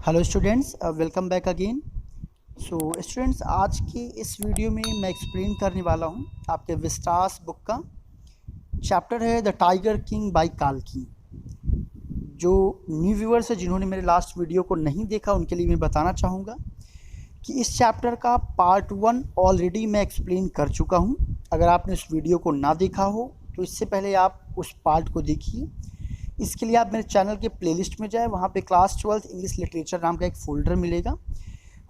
Hello students, welcome back again. So students, आज के इस वीडियो में मैं एक्सप्लेन करने वाला हूँ आपके विस्टास बुक का चैप्टर है द टाइगर किंग बाय काल्की। जो न्यू व्यूअर्स है जिन्होंने मेरे लास्ट वीडियो को नहीं देखा उनके लिए मैं बताना चाहूँगा कि इस चैप्टर का पार्ट 1 ऑलरेडी मैं एक्सप्लेन कर चुका हूँ। अगर आपने उस वीडियो को ना देखा हो तो इससे पहले आप उस पार्ट को देखिए। इसके लिए आप मेरे चैनल के प्लेलिस्ट में जाएं, वहाँ पे क्लास 12 इंग्लिश लिटरेचर नाम का एक फ़ोल्डर मिलेगा।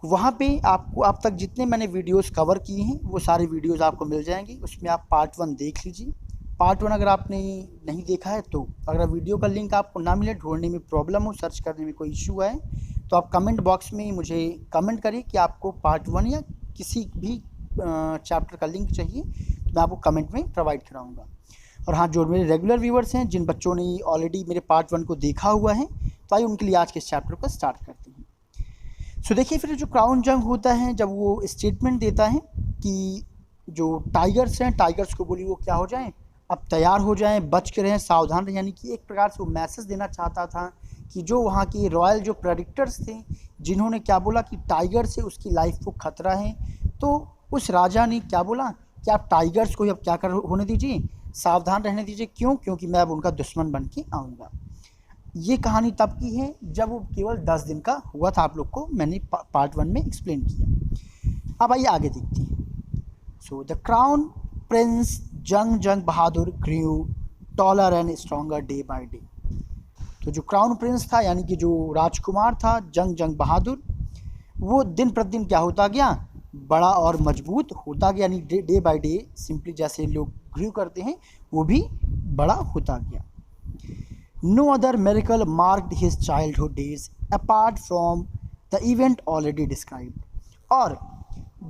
वहाँ पे आपको अब तक जितने मैंने वीडियोस कवर किए हैं वो सारे वीडियोस आपको मिल जाएंगे। उसमें आप पार्ट 1 देख लीजिए। पार्ट 1 अगर आपने नहीं देखा है तो अगर वीडियो का लिंक आपको ना मिले, ढूंढने में प्रॉब्लम हो, सर्च करने में कोई इशू है, तो आप कमेंट बॉक्स में मुझे कमेंट करिए कि आपको पार्ट 1 या किसी भी चैप्टर का लिंक चाहिए, तो मैं आपको कमेंट में प्रोवाइड कराऊँगा। और हाँ, जो मेरे रेगुलर व्यूवर्स हैं, जिन बच्चों ने ऑलरेडी मेरे पार्ट 1 को देखा हुआ है, तो आइए उनके लिए आज के इस चैप्टर को स्टार्ट करते हैं। सो देखिए, फिर जो क्राउन जंग होता है, जब वो स्टेटमेंट देता है कि जो टाइगर्स हैं, टाइगर्स को बोली वो क्या हो जाएं, अब तैयार हो जाएं, बच के रहें, सावधान रहें। यानी कि एक प्रकार से वो मैसेज देना चाहता था कि जो वहाँ के रॉयल जो प्रेडिक्टर्स थे, जिन्होंने क्या बोला कि टाइगर से उसकी लाइफ को खतरा है, तो उस राजा ने क्या बोला कि आप टाइगर्स को अब क्या कर होने दीजिए, सावधान रहने दीजिए। क्यों? क्योंकि मैं अब उनका दुश्मन बन के आऊँगा। ये कहानी तब की है जब वो केवल 10 दिन का हुआ था। आप लोग को मैंने पार्ट 1 में एक्सप्लेन किया। अब आइए आगे देखते हैं। So the crown prince Jung Bahadur grew taller and stronger day by day. तो जो क्राउन प्रिंस था, यानी कि जो राजकुमार था जंग बहादुर, वो दिन प्रतिदिन क्या होता गया, बड़ा और मजबूत होता गया। यानी डे बाय डे, सिंपली जैसे लोग ग्रू करते हैं वो भी बड़ा होता गया। No other miracle marked his childhood days apart from the event already described. और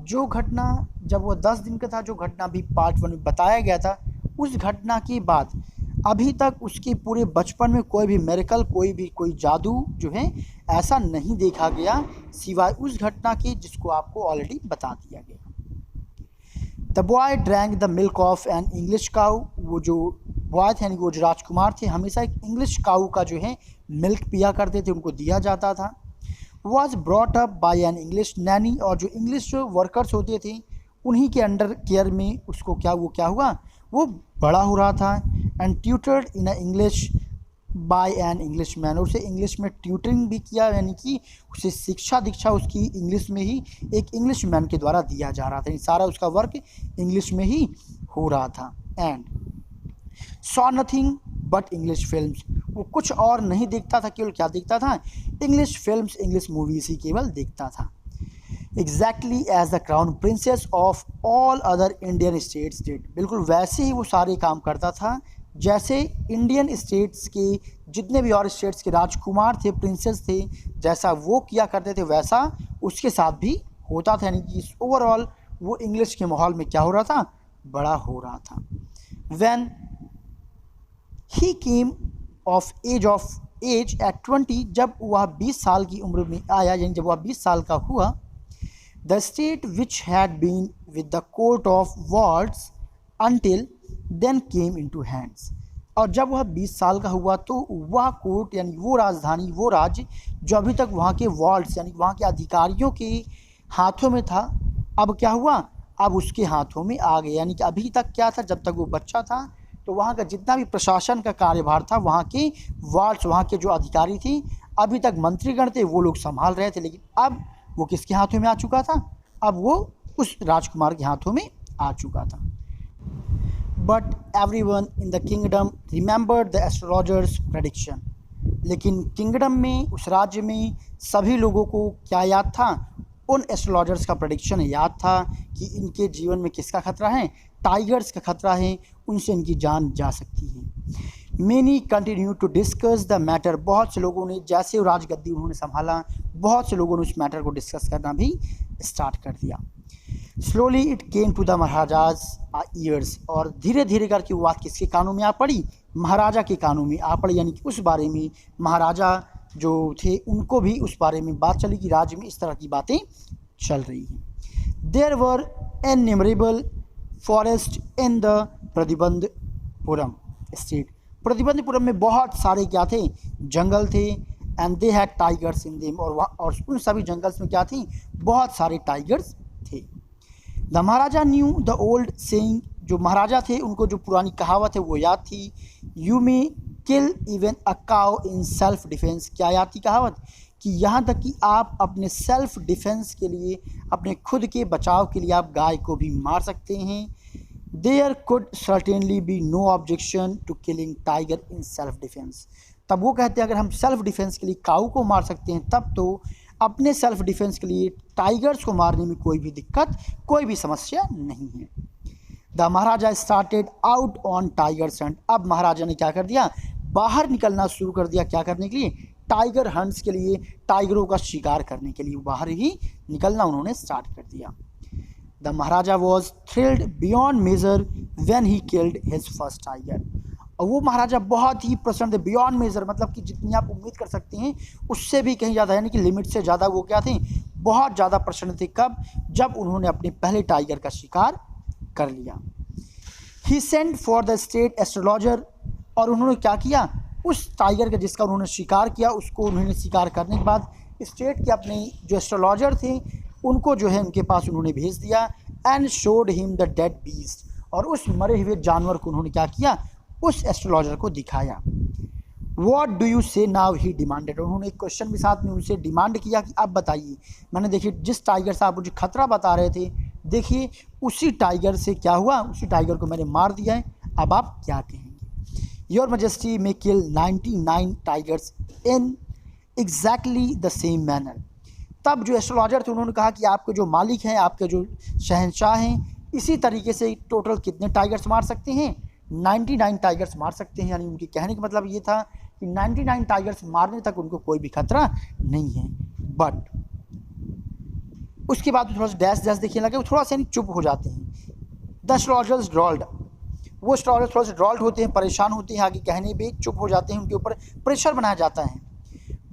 जो घटना जब वो 10 दिन का था, जो घटना भी पार्ट 1 में बताया गया था, उस घटना के बाद अभी तक उसके पूरे बचपन में कोई भी मिरेकल, कोई जादू जो है ऐसा नहीं देखा गया, सिवाय उस घटना के जिसको आपको ऑलरेडी बता दिया गया। The boy drank the milk of an English cow. वो जो बॉय थे, यानी वो जो राजकुमार थे, हमेशा एक इंग्लिश काऊ का जो है मिल्क पिया करते थे, उनको दिया जाता था। Was brought up by an English Naini. और जो इंग्लिश जो वर्कर्स होते थे उन्हीं के अंडर केयर में उसको क्या हुआ, वो बड़ा हो रहा था। And tutored in English by an English man. और उसे इंग्लिश में ट्यूटरिंग भी किया, यानी कि उसे शिक्षा दीक्षा उसकी इंग्लिश में ही एक इंग्लिश मैन के द्वारा दिया जा रहा था। सारा उसका वर्क इंग्लिश में ही हो रहा था। And saw nothing but English films. वो कुछ और नहीं देखता था, केवल क्या देखता था, इंग्लिश फिल्म्स, इंग्लिश मूवीज ही केवल देखता था। Exactly as the crown princes of all other Indian states did. बिल्कुल वैसे ही वो सारे काम करता था जैसे इंडियन स्टेट्स के जितने भी और स्टेट्स के राजकुमार थे, प्रिंसेस थे, जैसा वो किया करते थे वैसा उसके साथ भी होता था। यानी कि ओवरऑल वो इंग्लिश के माहौल में क्या हो रहा था, बड़ा हो रहा था। When he came of age at 20। जब वह 20 साल की उम्र में आया, यानी जब वह 20 साल का हुआ, the state which had been with the court of wards until then came into hands. और जब वह 20 साल का हुआ तो वह कोर्ट, यानी वो राजधानी, वो राज्य जो अभी तक वहाँ के वॉल्स यानी वहाँ के अधिकारियों के हाथों में था, अब क्या हुआ, अब उसके हाथों में आ गया। यानी कि अभी तक क्या था, जब तक वो बच्चा था तो वहाँ का जितना भी प्रशासन का कार्यभार था, वहाँ के वार्ड्स, वहाँ के जो अधिकारी थे, अभी तक मंत्रीगण थे, वो लोग संभाल रहे थे। लेकिन अब वो किसके हाथों में आ चुका था, अब वो उस राजकुमार के हाथों में आ चुका था। But everyone in the kingdom remembered the astrologers prediction. लेकिन किंगडम में, उस राज्य में सभी लोगों को क्या याद था, उन एस्ट्रोलॉजर्स का प्रेडिक्शन याद था कि इनके जीवन में किसका खतरा है, टाइगर्स का खतरा है, उनसे इनकी जान जा सकती है। Many continue to discuss the matter. बहुत से लोगों ने, जैसे राजगद्दी उन्होंने संभाला, बहुत से लोगों ने उस मैटर को डिस्कस करना भी स्टार्ट कर दिया। Slowly it came to the maharaja's ears. और धीरे धीरे करके वो बात किसके कानों में आ पड़ी, महाराजा के कानों में आ पड़ी। यानी कि उस बारे में महाराजा जो थे उनको भी उस बारे में बात चली कि राज्य में इस तरह की बातें चल रही हैं। There were innumerable forest in the Pratibandapuram state. Pratibandapuram में बहुत सारे क्या थे, जंगल थे। And they had tigers in them, और उन सभी जंगल्स में क्या थी, बहुत सारे टाइगर्स थे। The Maharaja new the old saying, जो महाराजा थे उनको जो पुरानी कहावत है वो याद थी, you may kill even a cow in self defence. क्या याद थी कहावत, कि यहाँ तक कि आप अपने सेल्फ डिफेंस के लिए, अपने खुद के बचाव के लिए आप गाय को भी मार सकते हैं। There could certainly be no objection to killing tiger in self defence. तब वो कहते हैं अगर हम सेल्फ डिफेंस के लिए काऊ को मार सकते हैं, तब तो अपने सेल्फ डिफेंस के लिए टाइगर्स को मारने में कोई भी दिक्कत, कोई भी समस्या नहीं है। The Maharaja started out on tigers Hunt. अब महाराजा ने क्या कर दिया, बाहर निकलना शुरू कर दिया, क्या करने के लिए, टाइगर हंट्स के लिए, टाइगरों का शिकार करने के लिए बाहर ही निकलना उन्होंने स्टार्ट कर दिया। The Maharaja was thrilled beyond major when he killed his first tiger. और वो महाराजा बहुत ही प्रसन्न थे, बियॉन्ड मेजर मतलब कि जितनी आप उम्मीद कर सकते हैं उससे भी कहीं ज़्यादा, यानी कि लिमिट से ज़्यादा वो क्या थे, बहुत ज़्यादा प्रसन्न थे। कब, जब उन्होंने अपने पहले टाइगर का शिकार कर लिया। He sent for the state astrologer, और उन्होंने क्या किया, उस टाइगर का जिसका उन्होंने शिकार किया उसको उन्होंने शिकार करने के बाद स्टेट के अपने जो एस्ट्रोलॉजर थे उनको जो है उनके पास उन्होंने भेज दिया। And showed him the dead beast, और उस मरे हुए जानवर को उन्होंने क्या किया, उस एस्ट्रोलॉजर को दिखाया। वॉट डू यू से नाउ, ही डिमांडेड, उन्होंने एक क्वेश्चन भी साथ में उनसे डिमांड किया कि आप बताइए, मैंने देखिए जिस टाइगर से आप मुझे खतरा बता रहे थे, देखिए उसी टाइगर से क्या हुआ, उसी टाइगर को मैंने मार दिया है, अब आप क्या कहेंगे। योर मैजेस्टी में किल 99 tigers in exactly the same manner. तब जो एस्ट्रोलॉजर थे उन्होंने कहा कि आपके जो मालिक हैं, आपके जो शहंशाह हैं, इसी तरीके से टोटल कितने टाइगर्स मार सकते हैं, 99 टाइगर्स मार सकते हैं। यानी उनके कहने का मतलब ये था कि 99 टाइगर्स मारने तक उनको कोई भी खतरा नहीं है। बट उसके बाद थोड़ा सा डैश डैश देखने लगे, वो थोड़ा सा चुप हो जाते हैं। द एस्ट्रोलॉजर्स ड्रॉल्ड, वो एस्ट्रोलॉजर थोड़ा सा ड्रॉल्ड होते हैं, परेशान होते हैं, आगे कहने पे चुप हो जाते हैं, उनके ऊपर प्रेशर बनाया जाता है।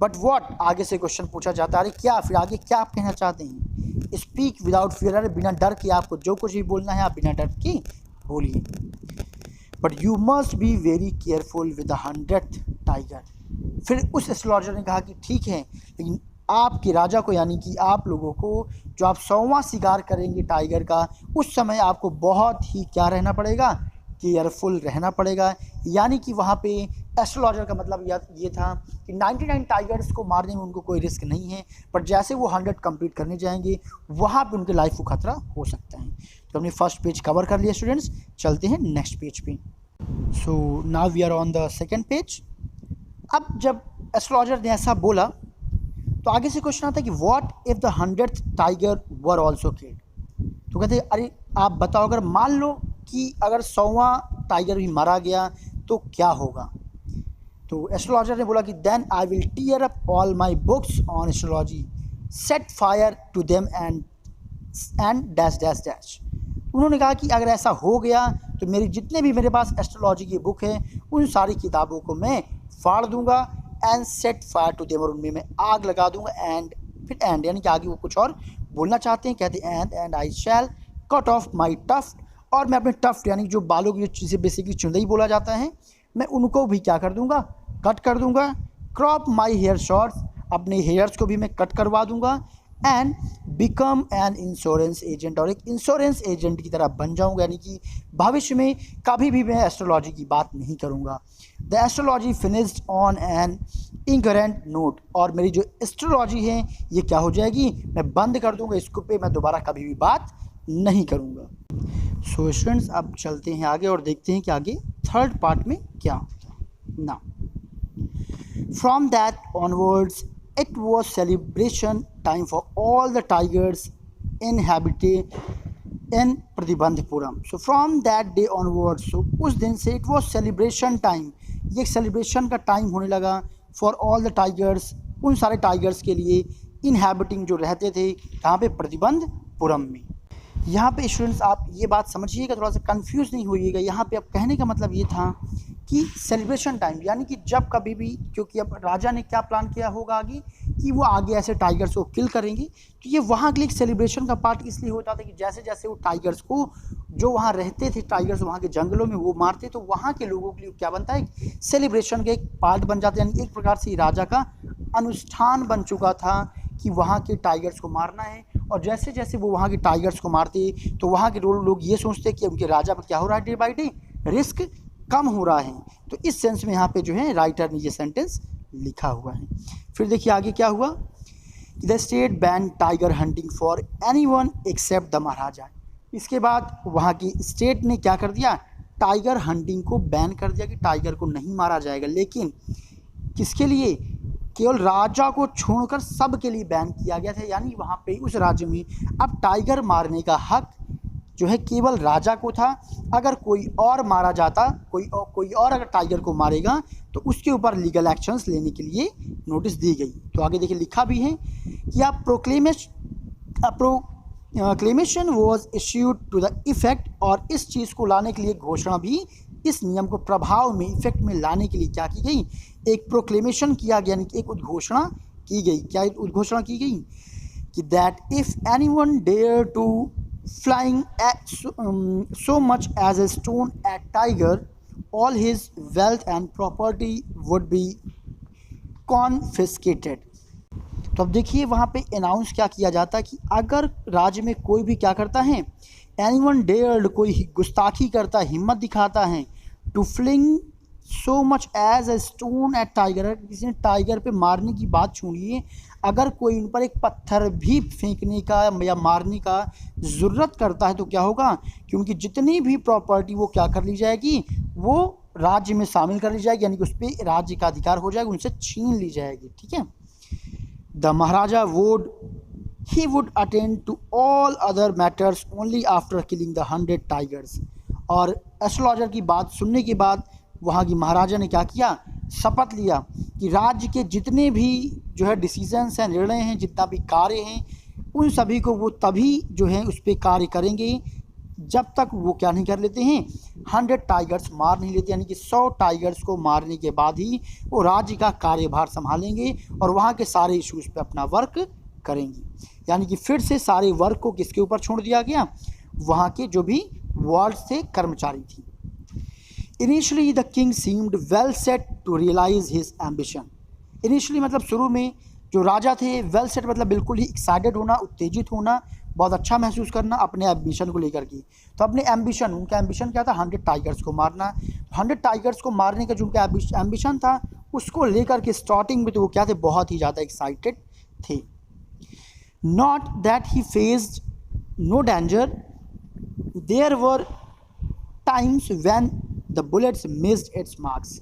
बट वॉट, आगे से क्वेश्चन पूछा जाता है, अरे क्या, फिर आगे क्या आप कहना चाहते हैं। स्पीक विदाउट फियर, अरे बिना डर के आपको जो कुछ भी बोलना है आप बिना डर के बोलिए। But you must be very careful with the 100th tiger. फिर उस एस्ट्रोलॉजर ने कहा कि ठीक है, लेकिन आपके राजा को, यानी कि आप लोगों को, जो आप 100वां शिकार करेंगे टाइगर का, उस समय आपको बहुत ही क्या रहना पड़ेगा, केयरफुल रहना पड़ेगा। यानी कि वहाँ पे एस्ट्रोलॉजर का मतलब ये था कि 99 टाइगर्स को मारने में उनको कोई रिस्क नहीं है, पर जैसे वो 100 कंप्लीट करने जाएंगे वहाँ पे उनके लाइफ को खतरा हो सकता है। तो हमने फर्स्ट पेज कवर कर लिया स्टूडेंट्स, चलते हैं नेक्स्ट पेज पे। So now we are on the second page. अब जब एस्ट्रोलॉजर ने ऐसा बोला तो आगे से क्वेश्चन आता है कि what if the 100th tiger were also killed. तो कहते हैं अरे आप बताओ, अगर मान लो कि अगर 100वां टाइगर भी मारा गया तो क्या होगा। तो एस्ट्रोलॉजर ने बोला कि then I will tear up all my books on astrology, set fire to them and dash dash dash. उन्होंने कहा कि अगर ऐसा हो गया तो जितने भी मेरे पास एस्ट्रोलॉजी की बुक है उन सारी किताबों को मैं फाड़ दूंगा, and set fire to them, और उनमें मैं आग लगा दूंगा। एंड फिर एंड यानी कि आगे वो कुछ और बोलना चाहते हैं, कहते हैं and I shall cut off my tuft, और मैं अपने टफ्ट यानी जो बालों की जो चीज़ें बेसिकली चुंदई बोला जाता है, मैं उनको भी क्या कर दूंगा, कट कर दूंगा। क्रॉप माई हेयर शॉर्ट्स, अपने हेयर्स को भी मैं कट करवा दूंगा। And become an insurance agent, और एक इंश्योरेंस एजेंट की तरह बन जाऊंगा, यानी कि भविष्य में कभी भी मैं एस्ट्रोलॉजी की बात नहीं करूंगा। The astrology finished on an incurrent note, और मेरी जो एस्ट्रोलॉजी है ये क्या हो जाएगी, मैं बंद कर दूंगा, इसको पे मैं दोबारा कभी भी बात नहीं करूंगा। सो स्टूडेंट्स अब चलते हैं आगे और देखते हैं कि आगे थर्ड पार्ट में क्या होता है ना। From that onwards it was celebration time for all the tigers inhabited in Pratibandhapuram. So from that day onwards, so उस दिन से इट वॉज सेलिब्रेशन टाइम, ये सेलिब्रेशन का टाइम होने लगा फॉर ऑल द टाइगर्स, उन सारे टाइगर्स के लिए, इनहैबिटिंग जो रहते थे यहाँ पे प्रतिबंधपुरम में। यहाँ पे स्टूडेंट्स आप ये बात समझिएगा, थोड़ा सा कंफ्यूज नहीं होइएगा। यहाँ पे अब कहने का मतलब ये था कि सेलिब्रेशन टाइम, यानी कि जब कभी भी, क्योंकि अब राजा ने क्या प्लान किया होगा आगे कि वो आगे ऐसे टाइगर्स को किल करेंगे, तो ये वहाँ के लिए एक सेलिब्रेशन का पार्ट इसलिए होता था कि जैसे जैसे वो टाइगर्स को, जो वहाँ रहते थे टाइगर्स वहाँ के जंगलों में, वो मारते, तो वहाँ के लोगों के लिए क्या बनता है, सेलिब्रेशन का एक पार्ट बन जाता है। यानी एक प्रकार से राजा का अनुष्ठान बन चुका था कि वहाँ के टाइगर्स को मारना है। और जैसे जैसे वो वहाँ के टाइगर्स को मारते तो वहाँ के लोग ये सोचते कि उनके राजा पर क्या हो रहा है, डे बाई डे रिस्क कम हो रहा है। तो इस सेंस में यहाँ पे जो है राइटर ने ये सेंटेंस लिखा हुआ है। फिर देखिए आगे क्या हुआ, the state ban tiger hunting for anyone except the maharaja. इसके बाद वहाँ की स्टेट ने क्या कर दिया, टाइगर हंटिंग को बैन कर दिया कि टाइगर को नहीं मारा जाएगा, लेकिन किसके लिए, केवल राजा को छोड़कर सब के लिए बैन किया गया था। यानी वहाँ पे उस राज्य में अब टाइगर मारने का हक जो है केवल राजा को था। अगर कोई और मारा जाता, कोई और अगर टाइगर को मारेगा तो उसके ऊपर लीगल एक्शंस लेने के लिए नोटिस दी गई। तो आगे देखिए लिखा भी है कि आप proclamation was issued to the effect, और इस चीज़ को लाने के लिए घोषणा भी, इस नियम को प्रभाव में, इफेक्ट में लाने के लिए क्या की गई, एक प्रोक्लेमेशन किया गया, यानी कि एक उद्घोषणा की गई। क्या उद्घोषणा की गई कि that if anyone dare to flying so much as a stone at tiger, all his wealth and property would be confiscated। तो अब देखिए वहाँ पे अनाउंस क्या किया जाता है कि अगर राज्य में कोई भी क्या करता है, एनीवन डेयर्ड, कोई गुस्ताखी करता है, हिम्मत दिखाता है, to fling so much as a stone at tiger, किसी ने टाइगर पे मारने की बात छोड़िए, अगर कोई उन पर एक पत्थर भी फेंकने का या मारने का ज़रूरत करता है तो क्या होगा कि उनकी जितनी भी प्रॉपर्टी वो क्या कर ली जाएगी, वो राज्य में शामिल कर ली जाएगी, यानी कि उस पर राज्य का अधिकार हो जाएगा, उनसे छीन ली जाएगी। ठीक है। The Maharaja he would attend to all other matters only after killing the 100 tigers। और एस्ट्रोलॉजर की बात सुनने के बाद वहाँ की महाराजा ने क्या किया, शपथ लिया कि राज्य के जितने भी जो है डिसीजंस हैं, निर्णय हैं, जितना भी कार्य हैं, उन सभी को वो तभी जो है उस पर कार्य करेंगे जब तक वो क्या नहीं कर लेते हैं, 100 टाइगर्स मार नहीं लेते, यानी कि 100 टाइगर्स को मारने के बाद ही वो राज्य का कार्यभार संभालेंगे और वहाँ के सारे इश्यूज़ पे अपना वर्क करेंगे। यानी कि फिर से सारे वर्क को किसके ऊपर छोड़ दिया गया, वहाँ के जो भी वार्ड से कर्मचारी थी। Initially the king seemed well set to realise his ambition. Initially मतलब शुरू में जो राजा थे, वेल सेट मतलब बिल्कुल ही एक्साइटेड होना, उत्तेजित होना, बहुत अच्छा महसूस करना अपने एम्बिशन को लेकर के। तो अपने एम्बिशन, उनका एम्बिशन क्या था, 100 टाइगर्स को मारना। 100 टाइगर्स को मारने का जो उनका एम्बिशन था, उसको लेकर के स्टार्टिंग में तो वो क्या थे, बहुत ही ज़्यादा एक्साइटेड थे। Not that he faced no danger, there were times when the bullets missed its marks.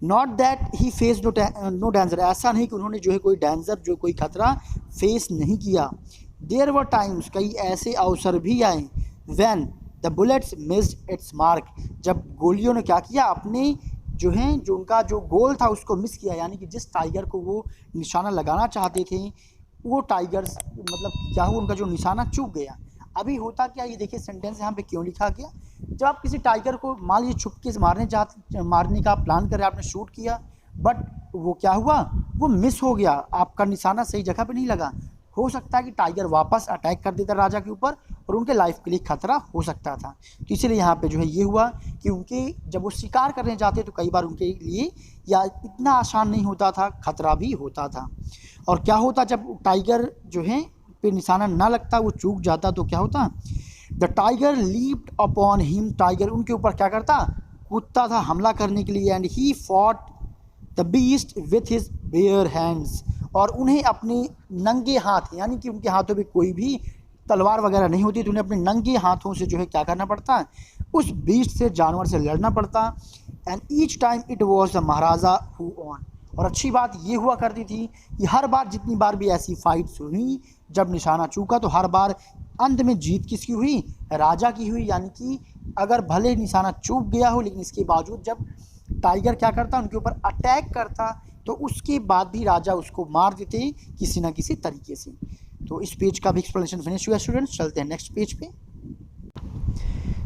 Not that he face no danger, ऐसा नहीं कि उन्होंने जो है कोई डेंजर, जो कोई खतरा फेस नहीं किया। देयर वर टाइम्स, कई ऐसे अवसर भी आए, when the bullets missed it's mark, जब गोलियों ने क्या किया, अपने जो है, जो उनका जो गोल था उसको मिस किया, यानी कि जिस टाइगर को वो निशाना लगाना चाहते थे वो टाइगर्स मतलब क्या हुआ, उनका जो निशाना चूक गया। अभी होता क्या, ये देखिए सेंटेंस यहाँ पे क्यों लिखा गया, जब आप किसी टाइगर को मान लीजिए छुपके से मारने का प्लान कर रहे, आपने शूट किया, बट वो क्या हुआ, वो मिस हो गया, आपका निशाना सही जगह पे नहीं लगा। हो सकता है कि टाइगर वापस अटैक कर देता राजा के ऊपर और उनके लाइफ के लिए खतरा हो सकता था। तो इसीलिए यहाँ पे जो है ये हुआ कि उनके जब वो शिकार करने जाते तो कई बार उनके लिए या इतना आसान नहीं होता था, खतरा भी होता था। और क्या होता, जब टाइगर जो है पे निशाना ना लगता, वो चूक जाता, तो क्या होता, the tiger leaped upon him, tiger उनके ऊपर क्या करता, कूदता था हमला करने के लिए। And he fought the beast with his bare hands, और उन्हें अपने नंगे हाथ, यानी कि उनके हाथों में कोई भी तलवार वगैरह नहीं होती, तो उन्हें अपने नंगे हाथों से जो है क्या करना पड़ता है, उस बीस्ट से, जानवर से लड़ना पड़ता। And each time it was the Maharaja who on, और अच्छी बात ये हुआ करती थी कि हर बार, जितनी बार भी ऐसी फाइट्स हुई, जब निशाना चूका तो हर बार अंत में जीत किसकी हुई, राजा की हुई। यानी कि अगर भले निशाना चूक गया हो, लेकिन इसके बावजूद जब टाइगर क्या करता, उनके ऊपर अटैक करता, तो उसके बाद भी राजा उसको मार देते किसी ना किसी तरीके से। तो इस पेज का भी एक्सप्लेनेशन फिनिश हुआ स्टूडेंट्स। चलते हैं नेक्स्ट पेज पे।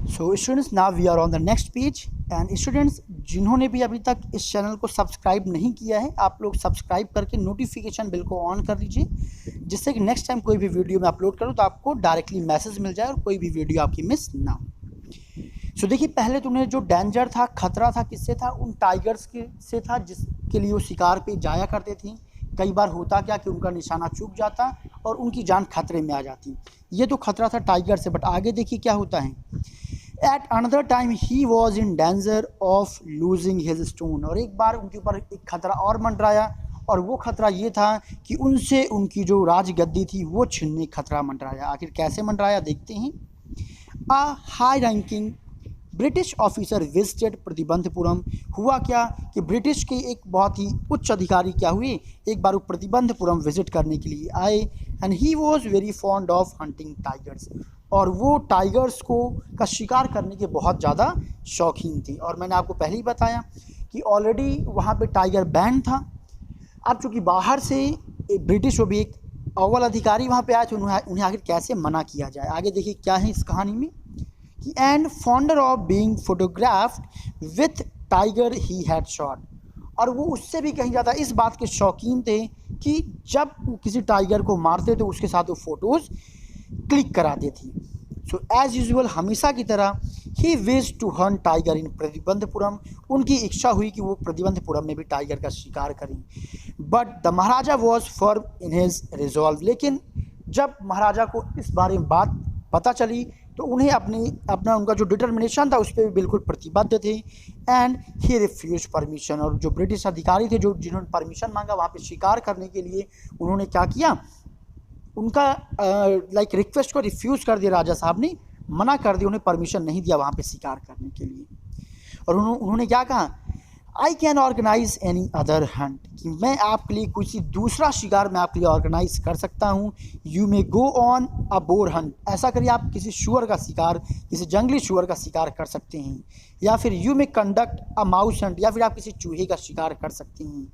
So students, now we are on the next page. And students, जिन्होंने भी अभी तक इस चैनल को सब्सक्राइब नहीं किया है, आप लोग सब्सक्राइब करके नोटिफिकेशन बिल को ऑन कर लीजिए, जिससे कि नेक्स्ट टाइम कोई भी वीडियो मैं अपलोड करूँ तो आपको डायरेक्टली मैसेज मिल जाए और कोई भी वीडियो आपकी मिस ना हो। सो देखिए, पहले तो उन्हें जो डेंजर था, खतरा था, किससे था? उन टाइगर्स के से था जिसके लिए वो शिकार पे जाया करते थे। कई बार होता क्या कि उनका निशाना चूक जाता और उनकी जान खतरे में आ जाती। ये तो खतरा था टाइगर से, बट आगे देखिए क्या होता है। At another time he was in danger of losing his stone. और एक बार उनके ऊपर एक खतरा और मंडराया, और वो खतरा ये था कि उनसे उनकी जो राजगद्दी थी वो छीनने खतरा मंडराया। आखिर कैसे मंडराया देखते हैं। A high ranking British officer visited Pratibandapuram. हुआ क्या कि ब्रिटिश के एक बहुत ही उच्च अधिकारी क्या हुए, एक बार वो प्रतिबंधपुरम विजिट करने के लिए आए। And he was very fond of hunting tigers. और वो टाइगर्स को का शिकार करने के बहुत ज़्यादा शौकीन थे। और मैंने आपको पहले ही बताया कि ऑलरेडी वहाँ पे टाइगर बैन था। अब चूँकि बाहर से ब्रिटिश वो भी एक अव्वल अधिकारी वहाँ पे आए थे, उन्हें आखिर कैसे मना किया जाए। आगे देखिए क्या है इस कहानी में कि and fonder of being photographed with tiger he had shot. और वो उससे भी कहीं ज़्यादा इस बात के शौकीन थे कि जब वो किसी टाइगर को मारते तो उसके साथ वो फ़ोटोज़ क्लिक कराते थे। सो एज़ यूजुअल हमेशा की तरह ही wish to hunt tiger in Pratibandhapuram. उनकी इच्छा हुई कि वो प्रतिबंधपुरम में भी टाइगर का शिकार करें। But the Maharaja was firm in his resolve. लेकिन जब महाराजा को इस बारे में बात पता चली तो उन्हें अपना उनका जो डिटर्मिनेशन था उस पर भी बिल्कुल प्रतिबद्ध थे। And he refuse permission. और जो ब्रिटिश अधिकारी थे जिन्होंने परमिशन मांगा वहाँ पे शिकार करने के लिए, उन्होंने क्या किया, उनका रिक्वेस्ट को रिफ्यूज़ कर दिया। राजा साहब ने मना कर दिया, उन्हें परमिशन नहीं दिया वहाँ पे शिकार करने के लिए। और उन्होंने क्या कहा, I can organise any other hunt, कि मैं आपके लिए किसी दूसरा शिकार मैं आपके लिए ऑर्गेनाइज कर सकता हूँ। You may go on a bore Hunt. ऐसा करिए आप किसी शुअर का शिकार, किसी जंगली शुअर का शिकार कर सकते हैं। या फिर you may conduct a mouse Hunt, या फिर आप किसी चूहे का शिकार कर सकते हैं।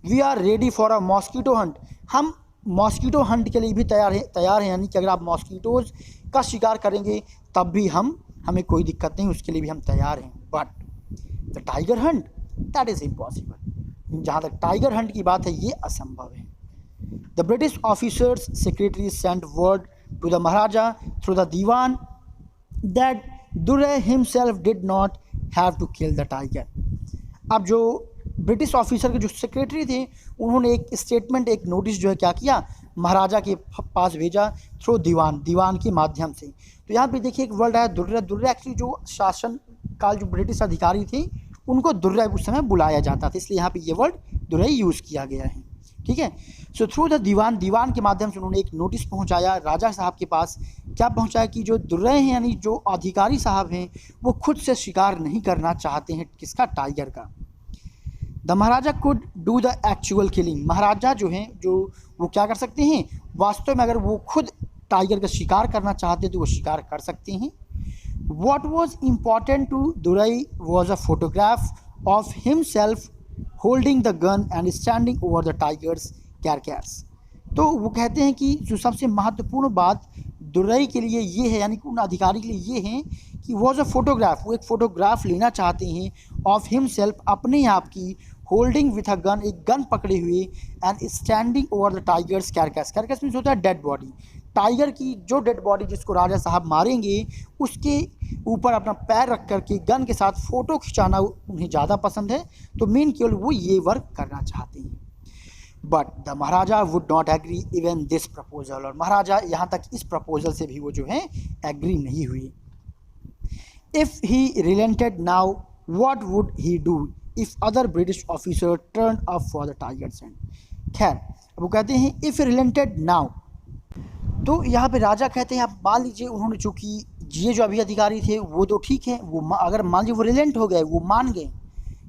We are ready for a mosquito hunt. हम मॉस्किटो हंट के लिए भी तैयार हैं, यानी कि अगर आप मॉस्किटोज़ का शिकार करेंगे तब भी हमें कोई दिक्कत नहीं, उसके लिए भी हम तैयार हैं। But the tiger Hunt that is impossible. जहाँ तक टाइगर हंट की बात है ये असंभव है। The British officer's secretary sent word to the maharaja through the dewan that Durai himself did not have to kill the tiger. अब जो ब्रिटिश ऑफिसर के जो सेक्रेटरी थे उन्होंने एक स्टेटमेंट, एक नोटिस जो है क्या किया, महाराजा के पास भेजा थ्रू दीवान के माध्यम से। तो यहाँ पे देखिए एक वर्ड आया दुर्रे। दुर्रे एक्चुअली जो शासन काल जो ब्रिटिश अधिकारी थे उनको दुर्रे उस समय बुलाया जाता था, इसलिए यहाँ पे ये वर्ड दुर्रे यूज़ किया गया है। ठीक है। सो थ्रू द दीवान के माध्यम से उन्होंने एक नोटिस पहुँचाया राजा साहब के पास। क्या पहुँचाया कि जो दुर्रे हैं यानी जो अधिकारी साहब हैं वो खुद से शिकार नहीं करना चाहते हैं, किसका, टाइगर का। The maharaja could do the actual killing. Maharaja जो हैं वो क्या कर सकते हैं, वास्तव में अगर वो खुद टाइगर का शिकार करना चाहते तो वो शिकार कर सकते हैं। What was important to Durai was a photograph of himself holding the gun and standing over the tiger's carcass. तो वो कहते हैं कि जो सबसे महत्वपूर्ण बात दुरई के लिए ये है, यानी कि उन अधिकारी के लिए ये है कि वॉज अ फोटोग्राफ, वो एक फ़ोटोग्राफ लेना चाहते हैं ऑफ हिमसेल्फ, अपने आप की, होल्डिंग विथ अ गन, एक गन पकड़े हुए, and standing over the tiger's carcass. Carcass means होता है डेड बॉडी। टाइगर की जो डेड बॉडी जिसको राजा साहब मारेंगे उसके ऊपर अपना पैर रख करके गन के साथ फ़ोटो खिंचाना उन्हें ज़्यादा पसंद है, तो मेन केवल वो ये वर्क करना चाहते हैं। But the Maharaja would not agree even this proposal. और महाराजा यहाँ तक इस प्रपोजल से भी वो जो है एग्री नहीं हुई। If he relented now what would he do if other British officer turn up for the tiger sent. खैर, अब वो कहते हैं इफ़ रिलेंटेड नाउ, तो यहाँ पे राजा कहते हैं आप मान लीजिए उन्होंने, चूँकि ये जो अभी अधिकारी थे वो तो ठीक है, वो अगर मान लीजिए वो रिलेंट हो गए, वो मान गए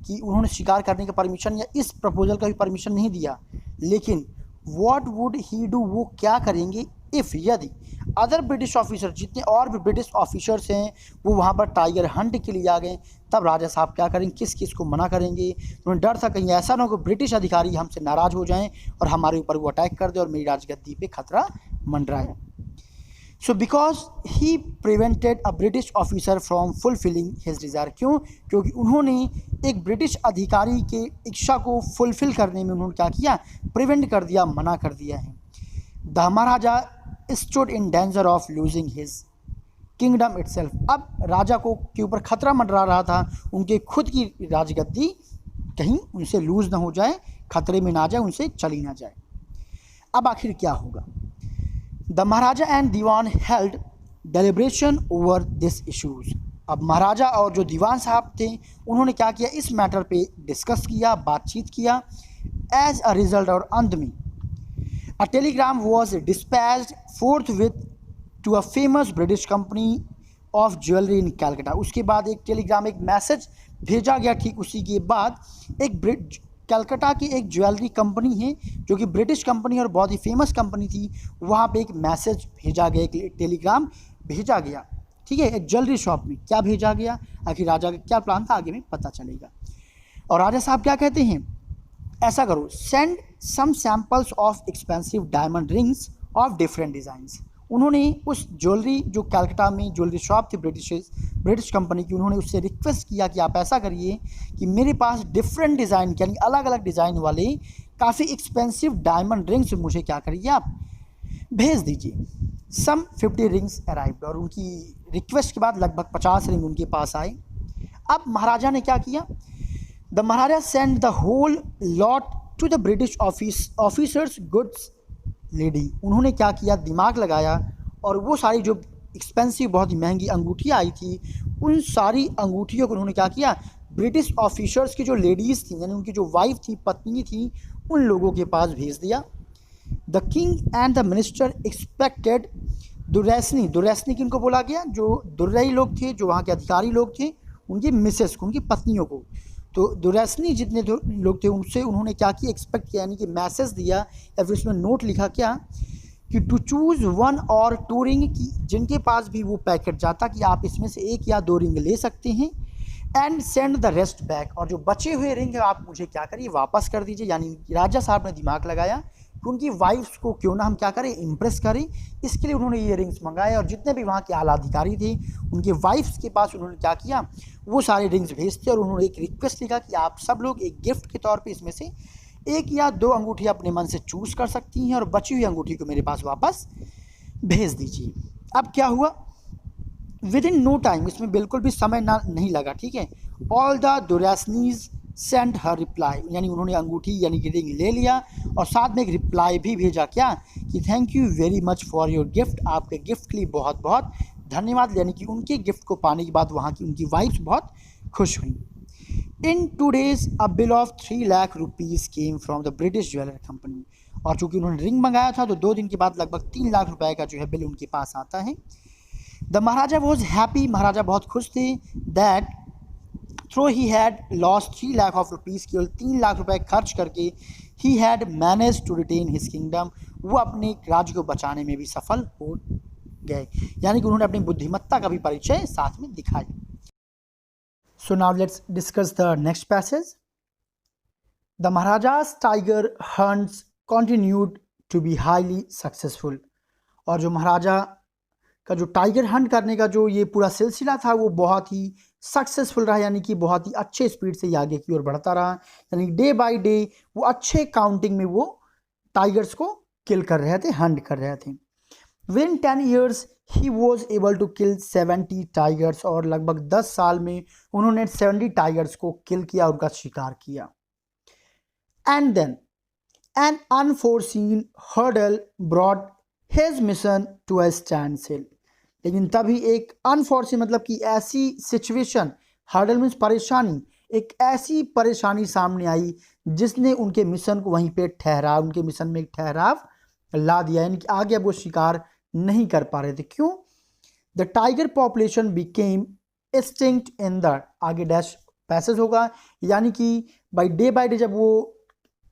कि उन्होंने शिकार करने का परमिशन या इस प्रपोजल का भी परमिशन नहीं दिया, लेकिन व्हाट वुड ही डू, वो क्या करेंगे, इफ़, यदि अदर ब्रिटिश ऑफिसर, जितने और भी ब्रिटिश ऑफिसर्स हैं वो वहाँ पर टाइगर हंट के लिए आ गए, तब राजा साहब क्या करेंगे, किस किस को मना करेंगे। उन्हें डर था कहीं ऐसा ना हो कि ब्रिटिश अधिकारी हमसे नाराज़ हो जाएं और हमारे ऊपर वो अटैक कर दे और मेरी राजगद्दी पे खतरा मंडराए। So because he prevented a British officer from fulfilling his desire. क्योंकि उन्होंने एक ब्रिटिश अधिकारी के इच्छा को फुलफिल करने में उन्होंने क्या किया, प्रिवेंट कर दिया, मना कर दिया है। The Maharaja stood in danger of losing his kingdom itself. अब राजा को के ऊपर खतरा मंडरा रहा था, उनके खुद की राजगद्दी कहीं उनसे लूज ना हो जाए, खतरे में ना जाए, उनसे चली ना जाए। अब आखिर क्या होगा? The Maharaja and Dewan held deliberation over this issues. अब महाराजा और जो दीवान साहब थे उन्होंने क्या किया, इस मैटर पे डिस्कस किया, बातचीत किया। एज अ रिजल्ट और अंत में a telegram was dispatched forthwith to a famous British company of jewellery in Calcutta. उसके बाद एक टेलीग्राम, एक मैसेज भेजा गया। ठीक उसी के बाद एक कलकत्ता की एक ज्वेलरी कंपनी है जो कि ब्रिटिश कंपनी और बहुत ही फेमस कंपनी थी, वहाँ पे एक मैसेज भेजा गया, एक टेलीग्राम भेजा गया। ठीक है, एक ज्वेलरी शॉप में क्या भेजा गया, आखिर राजा का क्या प्लान था, आगे में पता चलेगा। और राजा साहब क्या कहते हैं, ऐसा करो, send some samples of expensive diamond rings of different designs. उन्होंने उस ज्वेलरी, जो कलकत्ता में ज्वेलरी शॉप थी ब्रिटिश कंपनी की, उन्होंने उससे रिक्वेस्ट किया कि आप ऐसा करिए कि मेरे पास डिफरेंट डिज़ाइन यानी अलग अलग डिज़ाइन वाले काफ़ी एक्सपेंसिव डायमंड रिंग्स मुझे क्या करिए, आप भेज दीजिए। सम 50 रिंग्स अराइव्ड। और उनकी रिक्वेस्ट के बाद लगभग 50 रिंग उनके पास आए। अब महाराजा ने क्या किया, the Maharaja send the whole lot to the British officer's goods lady. उन्होंने क्या किया, दिमाग लगाया और वो सारी जो एक्सपेंसिव बहुत ही महंगी अंगूठियाँ आई थी, उन सारी अंगूठियों को उन्होंने क्या किया, ब्रिटिश ऑफिसर्स की जो लेडीज़ थी यानी उनकी जो वाइफ थी, पत्नी थी, उन लोगों के पास भेज दिया। The king and the minister expected duraisani किनको बोला गया, जो दुर्रई लोग थे, जो वहाँ के अधिकारी लोग थे, उनकी मिसेस को, उनकी पत्नियों को। तो दुरैसनी जितने लोग थे उनसे उन्होंने क्या किया, एक्सपेक्ट किया यानी कि मैसेज दिया या फिर उसमें नोट लिखा क्या कि टू चूज़ 1 और 2 रिंग, की जिनके पास भी वो पैकेट जाता कि आप इसमें से 1 या 2 रिंग ले सकते हैं, and send the rest back. और जो बचे हुए रिंग आप मुझे क्या करिए, वापस कर दीजिए। यानी राजा साहब ने दिमाग लगाया कि उनकी वाइफ्स को क्यों ना हम क्या करें, इम्प्रेस करें। इसके लिए उन्होंने ये रिंग्स मंगाए और जितने भी वहाँ के आला अधिकारी थे उनके वाइफ्स के पास उन्होंने क्या किया, वो सारे रिंग्स भेजते और उन्होंने एक रिक्वेस्ट लिखा कि आप सब लोग एक गिफ्ट के तौर पे इसमें से 1 या 2 अंगूठी अपने मन से चूज़ कर सकती हैं और बची हुई अंगूठी को मेरे पास वापस भेज दीजिए। अब क्या हुआ, विद इन नो टाइम, इसमें बिल्कुल भी समय नहीं लगा। ठीक है, all the duraisanis send her reply, यानी उन्होंने अंगूठी यानी कि रिंग ले लिया और साथ में एक रिप्लाई भी भेजा क्या कि thank you very much for your gift, आपके गिफ्ट के लिए बहुत बहुत धन्यवाद। यानी कि उनके गिफ्ट को पाने के बाद वहाँ की उनकी वाइफ्स बहुत खुश हुई। इन 2 days a bill of 3 lakh rupees came from the British jeweller company. और चूँकि उन्होंने रिंग मंगाया था तो 2 दिन के बाद लगभग 3 लाख रुपए का जो है बिल उनके पास आता है। The Maharaja was happy, Maharaja बहुत खुश थे, that though he had lost 3 lakh of rupees, केवल 3 लाख रुपए खर्च करके ही had manage to retain his kingdom, वो अपने राज्य को बचाने में भी सफल हो गए। यानी कि उन्होंने अपनी बुद्धिमत्ता का भी परिचय साथ में दिखाया। So now let's discuss the next passage. The maharaja's tiger hunts continued to be highly successful. और जो महाराजा का जो टाइगर हंट करने का जो ये पूरा सिलसिला था वो बहुत ही सक्सेसफुल रहा, यानी कि बहुत ही अच्छे स्पीड से ये आगे की ओर बढ़ता रहा। यानी डे बाय डे वो अच्छे काउंटिंग में वो टाइगर्स को किल कर रहे थे, हंट कर रहे थे। With 10 years he was able to kill 70 tigers. और लगभग 10 साल में उन्होंने 70 टाइगर्स को किल किया, उनका शिकार किया। And then an unforeseen hurdle brought his mission to a standstill. लेकिन तभी एक अनफोर्सीन मतलब कि ऐसी सिचुएशन, हर्डल मीन्स परेशानी, एक ऐसी परेशानी सामने आई जिसने उनके मिशन को वहीं पे ठहरा, उनके मिशन में एक ठहराव ला दिया। यानी कि आगे अब वो शिकार नहीं कर पा रहे थे। क्यों? The tiger population became extinct in the, आगे डैश पैसेज होगा, यानी कि बाय डे जब वो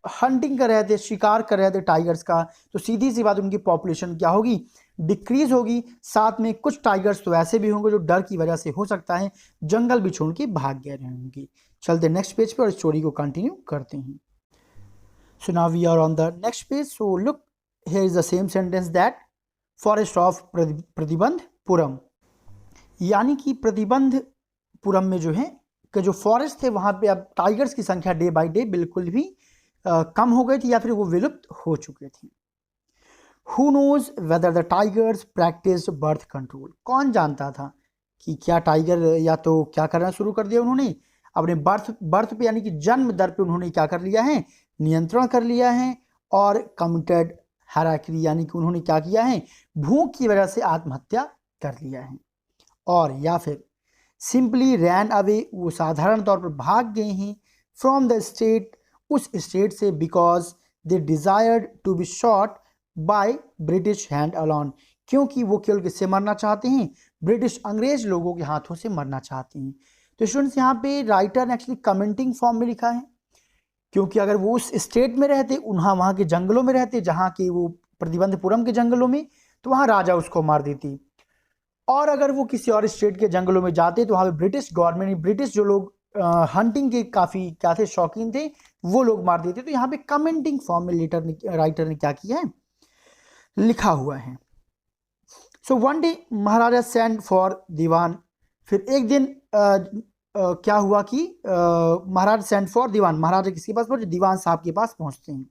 हंटिंग कर रहे थे, शिकार कर रहे थे टाइगर्स का, तो सीधी सी बात उनकी पॉपुलेशन क्या होगी, डिक्रीज होगी। साथ में कुछ टाइगर्स तो ऐसे भी होंगे जो डर की वजह से हो सकता है जंगल भी छोड़ के भाग गए होंगे। चलते नेक्स्ट पेज पे और स्टोरी को कंटिन्यू करते हैं। So now we are on the next page. So look, here is the same sentence, that forest of Pratibandapuram, यानी कि प्रतिबंधपुरम में जो है के जो फॉरेस्ट थे वहाँ पे अब टाइगर्स की संख्या डे बाय डे बिल्कुल भी कम हो गई थी या फिर वो विलुप्त हो चुके थे। Who knows whether the tigers practise birth control, कौन जानता था कि क्या टाइगर या तो क्या करना शुरू कर दिया उन्होंने अपने बर्थ पे यानी कि जन्म दर पे उन्होंने क्या कर लिया है, नियंत्रण कर लिया है, और कमिटेड हैराकी यानी कि उन्होंने क्या किया है, भूख की वजह से आत्महत्या कर लिया है, और या फिर सिंपली रैन अवे, वो साधारण तौर पर भाग गए हैं फ्रॉम द स्टेट, उस स्टेट से, because they desired to be shot by British hand alone, क्योंकि वो केवल किससे मरना चाहते हैं, ब्रिटिश अंग्रेज लोगों के हाथों से मरना चाहते हैं। तो स्टूडेंट्स यहाँ पे राइटर ने एक्चुअली कमेंटिंग फॉर्म में लिखा है, क्योंकि अगर वो उस स्टेट में रहते, वहाँ के जंगलों में रहते, जहाँ के वो प्रतिबंधपुरम के जंगलों में, तो वहाँ राजा उसको मार देती, और अगर वो किसी और स्टेट के जंगलों में जाते तो वहाँ पे ब्रिटिश गवर्नमेंट, ब्रिटिश जो लोग हंटिंग के काफ़ी क्या थे, शौकीन थे, वो लोग मार देते। तो यहाँ पे कमेंटिंग फॉर्म में राइटर ने क्या किया है, लिखा हुआ है। So one day maharaja send for dewan, फिर एक दिन क्या हुआ कि महाराज सेंड फॉर दीवान, महाराजा किसके पास पहुंचे, दीवान साहब के पास पहुंचते हैं।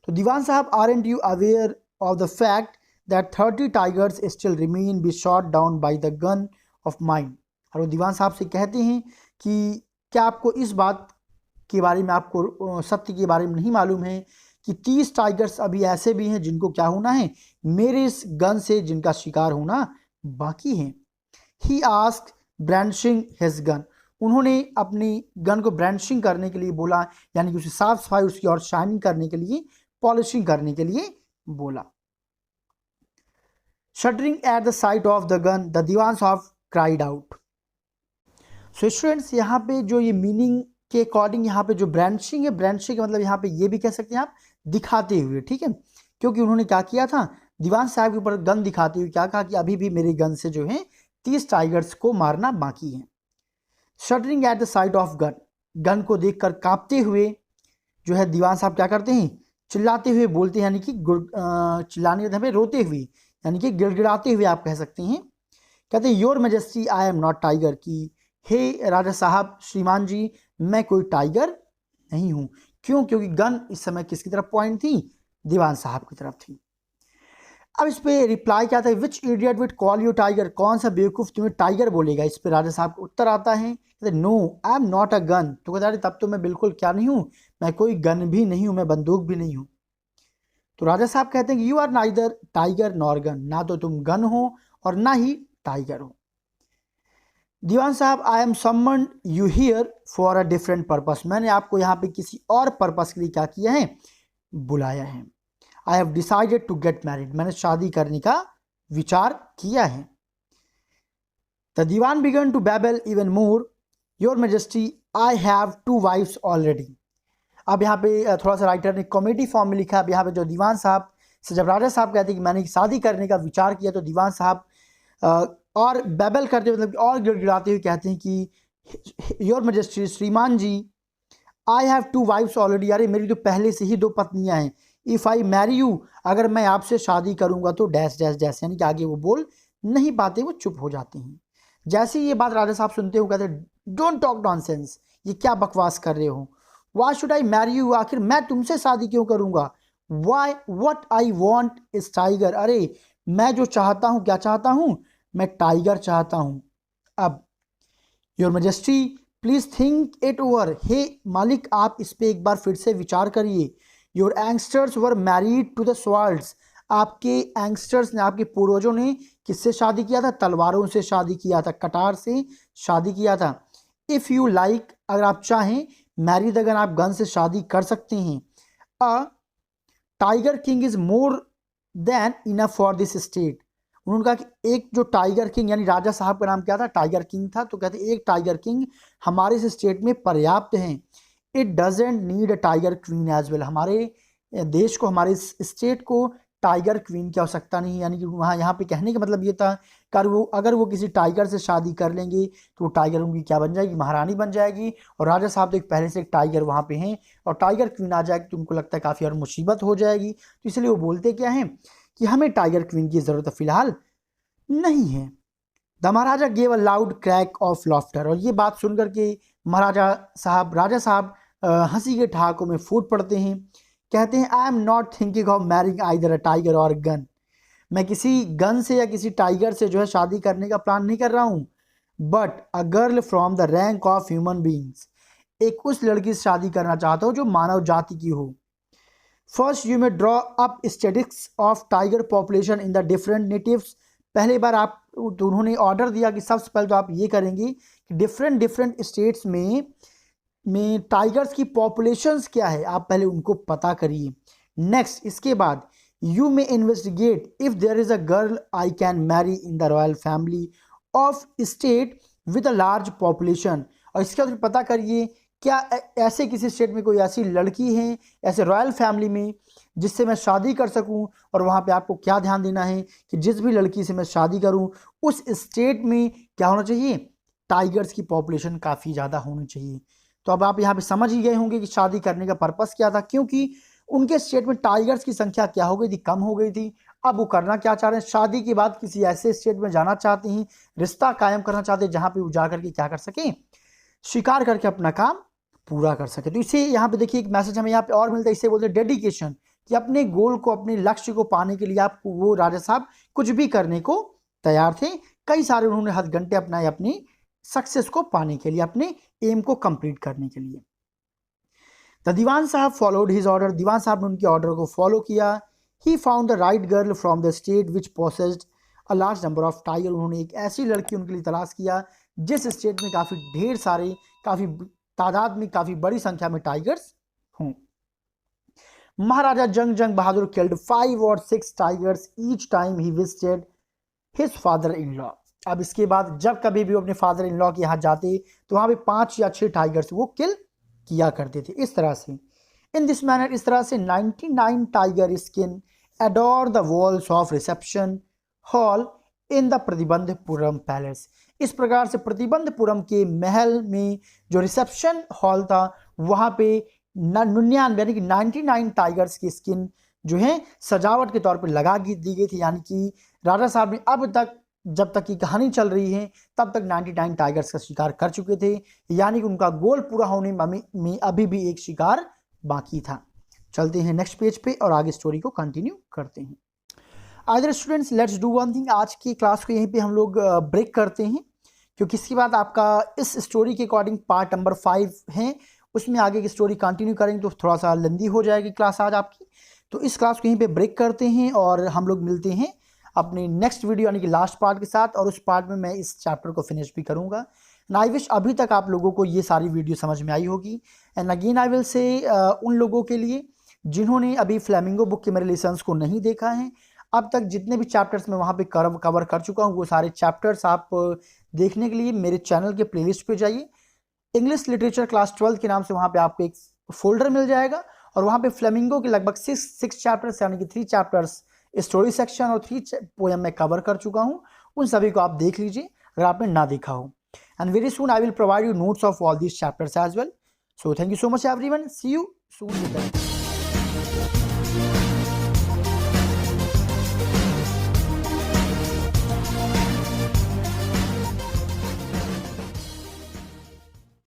तो दीवान साहब, aren't you aware of the fact that 30 tigers still remain be shot down by the gun of mine, और वो दीवान साहब से कहते हैं कि क्या आपको इस बात के बारे में, आपको सत्य के बारे में नहीं मालूम है कि 30 टाइगर्स अभी ऐसे भी हैं जिनको क्या होना है, मेरे इस गन से जिनका शिकार होना बाकी है। He asked brandishing his gun, उन्होंने अपनी गन को ब्रांडिशिंग करने के लिए बोला, यानी कि उसे साफ सफाई, उसकी और शाइनिंग करने के लिए, पॉलिशिंग करने के लिए बोला। Shuddering at the sight of the gun, the दीवान साहब cried out. So स्टूडेंट्स यहाँ पे जो ये मीनिंग के अकॉर्डिंग यहाँ पे जो ब्रांचिंग है, ब्रांचिंग का मतलब यहाँ पे ये भी कह सकते हैं आप दिखाते हुए, ठीक है, क्योंकि उन्होंने क्या किया था, दीवान साहब के ऊपर गन दिखाते हुए क्या कहा कि अभी भी मेरे गन से जो है 30 टाइगर्स को मारना बाकी है। Shuttering at the site of gun, gun को देखकर कांपते हुए जो है दीवान साहब क्या करते हैं, चिल्लाते हुए बोलते हैं, यानी कि चिल्लाने के रोते हुए, यानी कि गिड़गिड़ाते हुए आप कह सकते हैं। कहते हैं your majesty I am not tiger, की हे राजा साहब, श्रीमान जी, मैं कोई टाइगर नहीं हूँ। क्यों? क्योंकि गन इस समय किसकी तरफ पॉइंट थी, दीवान साहब की तरफ थी। अब इस पे रिप्लाई क्या था, which idiot wit call you tiger, कौन सा बेवकूफ़ तुम्हें टाइगर बोलेगा। इस पे राजा साहब को उत्तर आता है, कहते no I am not a gun, तो कहते तब तो मैं बिल्कुल क्या नहीं हूँ, मैं कोई गन भी नहीं हूँ, मैं बंदूक भी नहीं हूँ। तो राजा साहब कहते हैं कि you are neither tiger nor gun, ना तो तुम गन हो और ना ही टाइगर हो। दीवान साहब, I am someone you here for a different purpose, मैंने आपको यहाँ पे किसी और पर्पस के लिए क्या किया है, बुलाया है। I have decided to get married, मैंने शादी करने का विचार किया है। The Diwan began to babble even more, your majesty I have 2 wifes already. अब यहाँ पे थोड़ा सा राइटर ने कॉमेडी फॉर्म में लिखा है। अब यहाँ पे जो दीवान साहब से जब राजा साहब कहते हैं कि मैंने शादी करने का विचार किया, तो दीवान साहब और बैबल करते मतलब और गिड़गिड़ाते हुए कहते हैं कि योर मैजेस्टी, श्रीमान जी, आई हैव 2 वाइफ्स ऑलरेडी, अरे मेरी तो पहले से ही 2 पत्नियां हैं। इफ़ आई मैरी यू, अगर मैं आपसे शादी करूंगा तो डैश डैश डैश, यानी कि आगे वो बोल नहीं पाते, वो चुप हो जाते हैं। जैसे ही ये बात राजा साहब सुनते हो कहते डोंट टॉक नॉनसेंस, ये क्या बकवास कर रहे हो, why should I marry you, आखिर मैं तुमसे शादी क्यों करूंगा, why what I want is tiger, अरे मैं जो चाहता हूँ, क्या चाहता हूँ, मैं टाइगर चाहता हूँ। अब your majesty please think it over, हे मालिक आप इस पे एक बार फिर से विचार करिए। Your ancestors were married to the swords, आपके एंगस्टर्स ने, आपके पूर्वजों ने किससे शादी किया था, तलवारों से शादी किया था, कटार से शादी किया था। इफ़ यू लाइक, अगर आप चाहें, मैरी द गन, आप गन से शादी कर सकते हैं। A tiger king is more than enough for this state, उन्होंने कहा कि एक जो टाइगर किंग, यानी राजा साहब का नाम क्या था, टाइगर किंग था, तो कहते एक टाइगर किंग हमारे इस स्टेट में पर्याप्त हैं। It doesn't need a tiger queen as well, हमारे देश को, हमारे इस स्टेट को टाइगर क्वीन की आवश्यकता नहीं, यानी कि वहाँ यहाँ पे कहने का मतलब ये था कि अगर वो किसी टाइगर से शादी कर लेंगे तो वो टाइगर उनकी क्या बन जाएगी, महारानी बन जाएगी। और राजा साहब तो एक पहले से एक टाइगर वहाँ पे हैं, और टाइगर क्वीन आ जाएगी तो उनको लगता है काफ़ी और मुसीबत हो जाएगी। तो इसलिए वो बोलते क्या हैं कि हमें टाइगर क्वीन की ज़रूरत फ़िलहाल नहीं है। The Maharaja gave a loud crack of laughter. और ये बात सुनकर के राजा साहब हंसी के ठहाकों में फूट पड़ते हैं। कहते हैं आई am not thinking of marrying either a tiger और गन। मैं किसी गन से या किसी टाइगर से जो है शादी करने का प्लान नहीं कर रहा हूँ, but a girl from the rank of human beings. एक उस लड़की से शादी करना चाहता हूँ जो मानव जाति की हो। First you may draw up statistics of tiger population in the different natives. पहले बार आप तो उन्होंने ऑर्डर दिया कि सबसे पहले तो आप ये करेंगे कि डिफरेंट स्टेट्स में टाइगर्स की पॉपुलेशंस क्या है, आप पहले उनको पता करिए। नेक्स्ट इसके बाद you may investigate if there is a girl I can marry in the royal family of state with a large population. और इसके बाद पता करिए क्या ऐसे किसी स्टेट में कोई ऐसी लड़की है ऐसे रॉयल फैमिली में जिससे मैं शादी कर सकूं। और वहाँ पे आपको क्या ध्यान देना है कि जिस भी लड़की से मैं शादी करूं उस स्टेट में क्या होना चाहिए, टाइगर्स की पॉपुलेशन काफ़ी ज़्यादा होनी चाहिए। तो अब आप यहाँ पे समझ ही गए होंगे कि शादी करने का पर्पस क्या था, क्योंकि उनके स्टेट में टाइगर्स की संख्या क्या हो गई थी, कम हो गई थी। अब वो करना क्या चाह रहे हैं, शादी के बाद किसी ऐसे स्टेट में जाना चाहते हैं, रिश्ता कायम करना चाहते हैं जहाँ पे वो जा करके क्या कर सकें, शिकार करके अपना काम पूरा कर सके। तो इसे यहाँ पे देखिए एक मैसेज हमें यहाँ पे और मिलता है, इसे बोलते हैं डेडिकेशन, कि अपने गोल को अपने लक्ष्य को पाने के लिए आप वो राजा साहब कुछ भी करने को तैयार थे। कई सारे उन्होंने हद घंटे अपनाए अपनी सक्सेस को पाने के लिए, अपने एम को कंप्लीट करने के लिए। द दीवान साहब फॉलोड हिज ऑर्डर। दीवान साहब ने उनके ऑर्डर को फॉलो किया। He found the right girl from the state which possessed a large number of tiger. उन्होंने एक ऐसी लड़की उनके लिए तलाश किया जिस स्टेट में काफ़ी ढेर सारे, काफ़ी तादाद में, काफ़ी बड़ी संख्या में टाइगर्स हों। Maharaja Jung Bahadur killed 5 or 6 tigers each time he visited his father in law. अब इसके बाद जब कभी भी वो अपने फादर इन लॉ के यहाँ जाते तो वहाँ पे 5 या 6 टाइगर्स वो किल किया करते थे। इस तरह से इन दिस मैनर, इस तरह से 99 tiger skin adore the walls of reception hall in the Pratibandapuram palace. इस प्रकार से प्रतिबंधपुरम के महल में जो रिसेप्शन हॉल था वहाँ पे 99 यानी कि 99 टाइगर्स की स्किन जो है सजावट के तौर पे लगा दी गई थी। यानी कि राजा साहब ने अब तक, जब तक की कहानी चल रही है तब तक 99 टाइगर्स का शिकार कर चुके थे, यानी कि उनका गोल पूरा होने में अभी भी एक शिकार बाकी था। चलते हैं नेक्स्ट पेज पे और आगे स्टोरी को कंटिन्यू करते हैं। Either students let's do one thing, आज की क्लास को यहीं पे हम लोग ब्रेक करते हैं, क्योंकि इसके बाद आपका इस स्टोरी के अकॉर्डिंग पार्ट नंबर 5 है, उसमें आगे की स्टोरी कंटिन्यू करेंगे तो थोड़ा सा लंबी हो जाएगी क्लास आज आपकी। तो इस क्लास को यहीं पे ब्रेक करते हैं और हम लोग मिलते हैं अपने नेक्स्ट वीडियो यानी कि लास्ट पार्ट के साथ। और उस पार्ट में मैं इस चैप्टर को फिनिश भी करूँगा। एंड आई विश अभी तक आप लोगों को ये सारी वीडियो समझ में आई होगी। And again I will say उन लोगों के लिए जिन्होंने अभी फ्लेमिंगो बुक के मेरे लेसन्स को नहीं देखा है, अब तक जितने भी चैप्टर्स मैं वहाँ पे कवर कर चुका हूँ वो सारे चैप्टर्स आप देखने के लिए मेरे चैनल के प्लेलिस्ट पे जाइए। इंग्लिश लिटरेचर क्लास 12 के नाम से वहाँ पे आपको एक फोल्डर मिल जाएगा और वहाँ पे फ्लेमिंगो के लगभग 6 चैप्टर्स यानी कि 3 चैप्टर्स स्टोरी सेक्शन और 3 पोएम मैं कवर कर चुका हूँ। उन सभी को आप देख लीजिए अगर आपने ना देखा हो। And very soon I will provide you notes of all these chapters as well. So thank you so much everyone, see you soon.